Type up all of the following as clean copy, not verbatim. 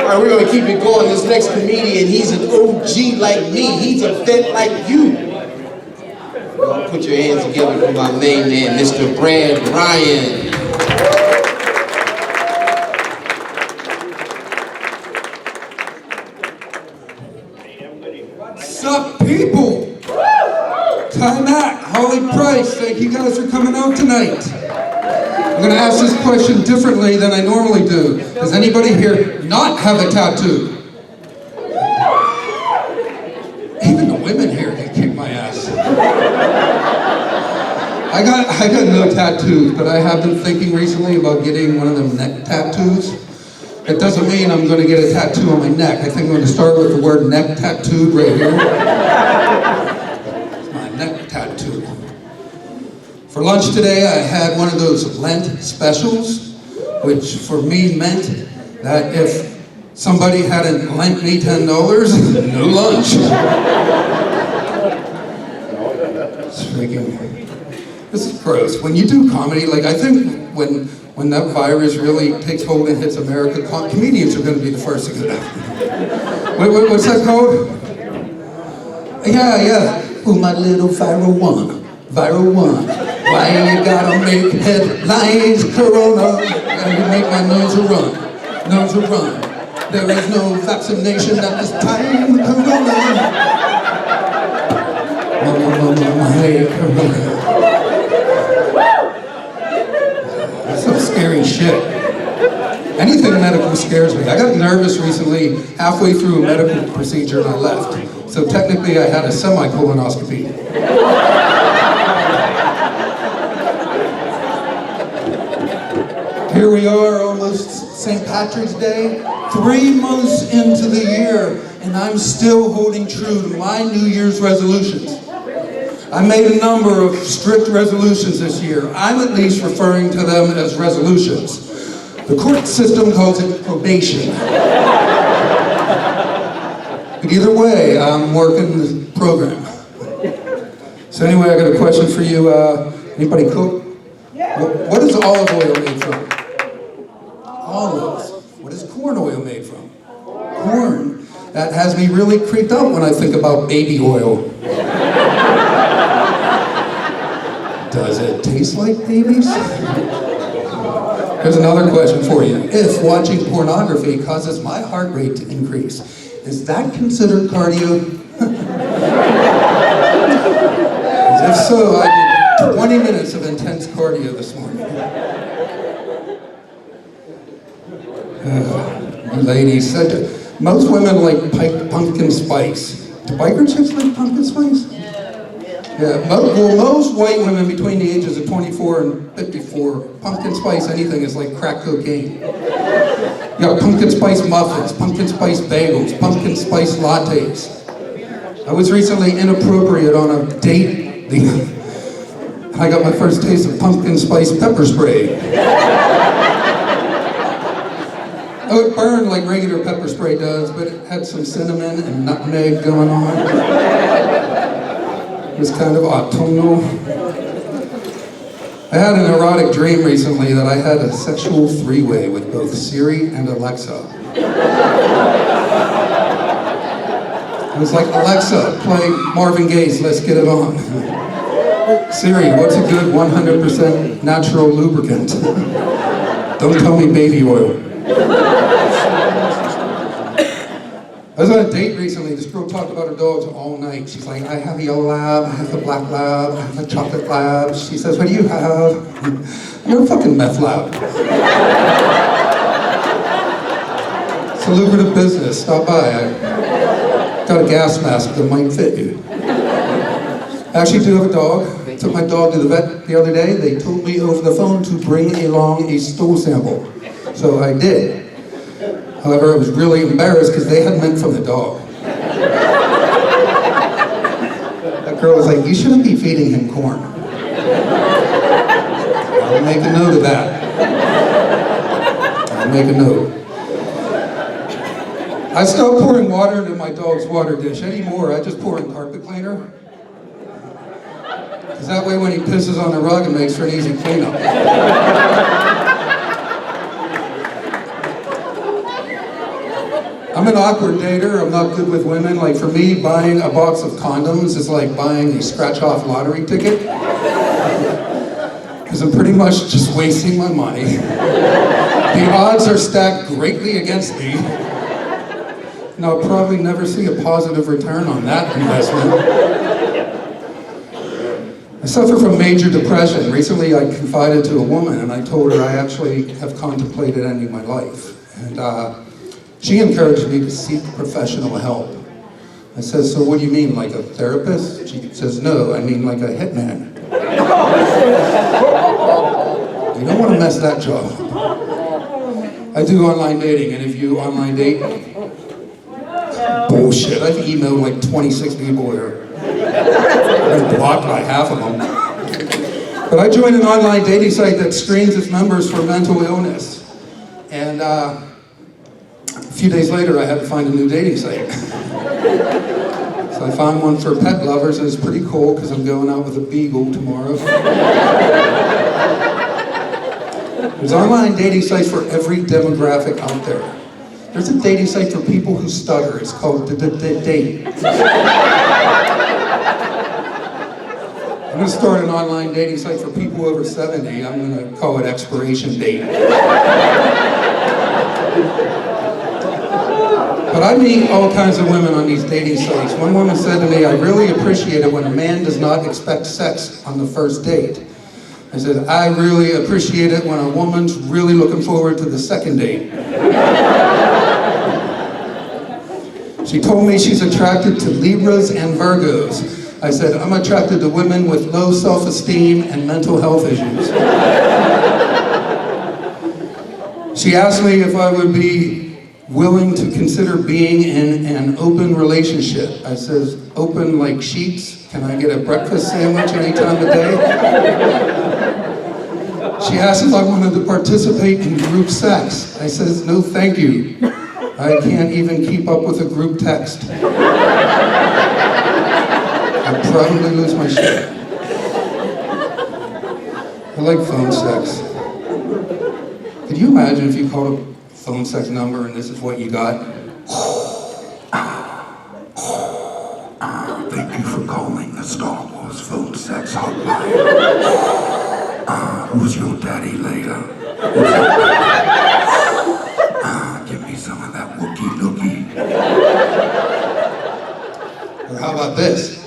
All right, we're gonna keep it going. This next comedian, he's an OG like me. He's a vet like you. Put your hands together for my main man, Mr. Brad Ryan. Sup, people? Ty-Mac, Holly Price, thank you guys for coming out tonight. I'm gonna ask this question differently than I normally do. Does anybody here not have a tattoo? Even the women here, they kick my ass. I got no tattoos, but I have been thinking recently about getting one of them neck tattoos. It doesn't mean I'm going to get a tattoo on my neck. I think I'm going to start with the word neck tattooed right here. It's my neck tattoo. For lunch today, I had one of those Lent specials, which for me meant that if somebody hadn't lent me $10, no lunch. It's freaking... This is gross. When you do comedy, like I think when that virus really takes hold and hits America, comedians are going to be the first to go down. What's that called? Yeah. Ooh, my little viral one. Why you gotta make headlines, Corona? You make my nose run. There is no vaccination at this time, Corona. Mama, hey, Corona. Some scary shit. Anything medical scares me. I got nervous recently, halfway through a medical procedure, and I left. So technically, I had a semi-colonoscopy. Here we are, almost St. Patrick's Day, 3 months into the year, and I'm still holding true to my New Year's resolutions. I made a number of strict resolutions this year. I'm at least referring to them as resolutions. The court system calls it probation. But either way, I'm working the program. So anyway, I got a question for you. Anybody cook? What is olive oil made from? Olives. What is corn oil made from? Corn. That has me really creeped out when I think about baby oil. Does it taste like babies? Here's another question for you. If watching pornography causes my heart rate to increase, is that considered cardio? If so, I did 20 minutes of intense cardio this morning. You ladies, most women like pumpkin spice. Do biker chicks like pumpkin spice? Yeah, most white women between the ages of 24 and 54, pumpkin spice anything is like crack cocaine. You got pumpkin spice muffins, pumpkin spice bagels, pumpkin spice lattes. I was recently inappropriate on a date. I got my first taste of pumpkin spice pepper spray. Oh, it burned like regular pepper spray does, but it had some cinnamon and nutmeg going on. It was kind of autumnal. I had an erotic dream recently that I had a sexual three-way with both Siri and Alexa. It was like, Alexa, play Marvin Gaye's Let's Get It On. Siri, what's a good 100% natural lubricant? Don't tell me baby oil. I was on a date recently. This girl talked about her dogs all night. She's like, I have a yellow lab, I have a black lab, I have a chocolate lab. She says, what do you have? You're a fucking meth lab. It's a lucrative business. Stop by. I got a gas mask that might fit you. I actually do have a dog. I took my dog to the vet the other day. They told me over the phone to bring along a stool sample. So I did. However, I was really embarrassed because they had meant from the dog. That girl was like, you shouldn't be feeding him corn. I'll make a note of that. I'll make a note. I stopped pouring water into my dog's water dish anymore. I just pour in carpet cleaner. Because that way when he pisses on the rug, it makes for an easy cleanup. I'm an awkward dater. I'm not good with women. Like for me, buying a box of condoms is like buying a scratch-off lottery ticket. Because I'm pretty much just wasting my money. The odds are stacked greatly against me. And I'll probably never see a positive return on that investment. I suffer from major depression. Recently I confided to a woman and I told her I actually have contemplated ending my life. And she encouraged me to seek professional help. I said, so what do you mean, like a therapist? She says, no, I mean like a hitman. You don't want to mess that job up. I do online dating, and if you online date, bullshit. I've emailed like 26 people here. I've blocked like half of them. But I joined an online dating site that screens its members for mental illness. And a few days later, I had to find a new dating site. So I found one for pet lovers, and it's pretty cool because I'm going out with a beagle tomorrow. There's online dating sites for every demographic out there. There's a dating site for people who stutter. It's called Date. I'm going to start an online dating site for people over 70. I'm going to call it Expiration Date. But I meet all kinds of women on these dating sites. One woman said to me, I really appreciate it when a man does not expect sex on the first date. I said, I really appreciate it when a woman's really looking forward to the second date. She told me she's attracted to Libras and Virgos. I said, I'm attracted to women with low self-esteem and mental health issues. She asked me if I would be willing to consider being in an open relationship. I says, open like sheets? Can I get a breakfast sandwich any time of day? She asked if I wanted to participate in group sex. I says, no thank you. I can't even keep up with a group text. I'd probably lose my shit. I like phone sex. Could you imagine if you called a phone sex number and this is what you got? Thank you for calling the Star Wars phone sex hotline. Who's your daddy later? Give me some of that Wookie Nookie. Or how about this?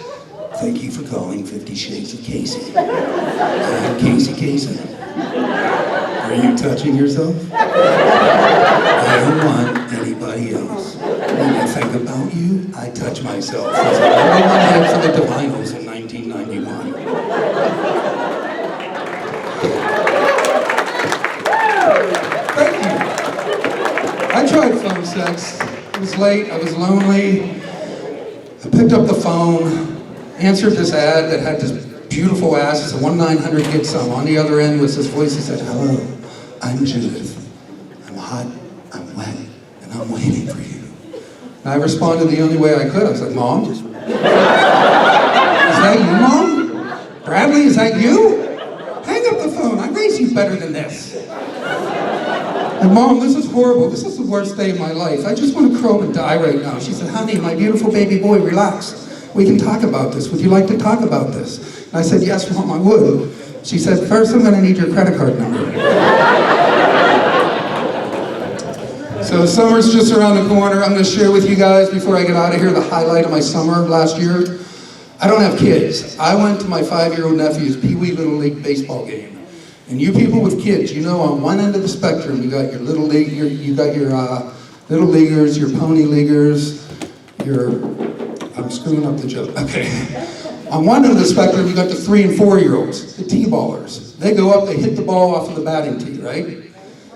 Thank you for calling 50 Shades of Casey. I'm Casey. Are you touching yourself? I don't want anybody else. When I think about you, I touch myself. That's the number one hit for the Divinyls in 1991. Thank you. I tried phone sex. It was late, I was lonely. I picked up the phone, answered this ad that had this beautiful ass. It's a 1-900-GET-SOME. On the other end was this voice that said, hello, I'm Judith. I'm hot, I'm wet, and I'm waiting for you. And I responded the only way I could. I was like, Mom? Is that you, Mom? Bradley, is that you? Hang up the phone. I raised you better than this. And Mom, this is horrible. This is the worst day of my life. I just want to curl and die right now. She said, honey, my beautiful baby boy, relax. We can talk about this. Would you like to talk about this? And I said, yes, Mom, I would. She said, first I'm going to need your credit card number. So summer's just around the corner. I'm going to share with you guys, before I get out of here, the highlight of my summer last year. I don't have kids. I went to my 5-year-old nephew's Pee Wee Little League baseball game. And you people with kids, you know on one end of the spectrum, you got your little league, you got your little leaguers, your pony leaguers, I'm screwing up the joke, okay. On one end of the spectrum, you got the 3- and 4-year-olds, the T-ballers. They go up, they hit the ball off of the batting tee, right?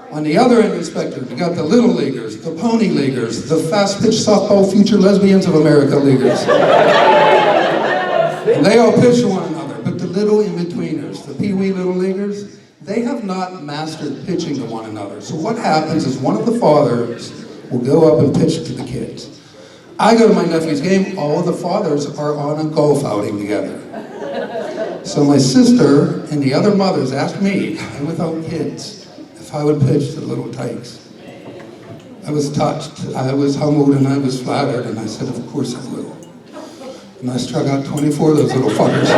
On the other end of the spectrum, you got the little leaguers, the pony leaguers, the fast-pitch softball future lesbians of America leaguers. And they all pitch to one another, but the little in-betweeners, the Pee Wee Little Leaguers, they have not mastered pitching to one another. So what happens is one of the fathers will go up and pitch to the kids. I go to my nephew's game, all of the fathers are on a golf outing together. So my sister and the other mothers asked me, without kids, if I would pitch to the little tykes. I was touched, I was humbled, and I was flattered, and I said, of course I will. And I struck out 24 of those little fuckers.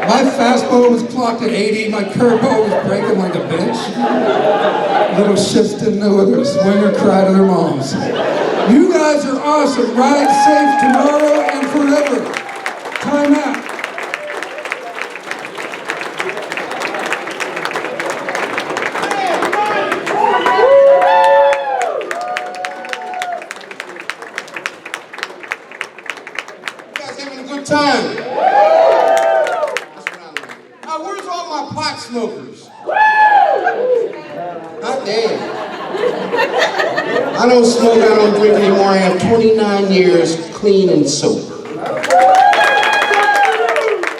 My fastball was clocked at 80, my curveball was breaking like a bitch. Little shits didn't know whether to swing or cry to their moms. You guys are awesome. Ride safe tomorrow and forever. Time out. You guys having a good time? Now, where's all my pot smokers? Hot damn. I don't smoke, I don't drink anymore. I have 29 years clean and sober.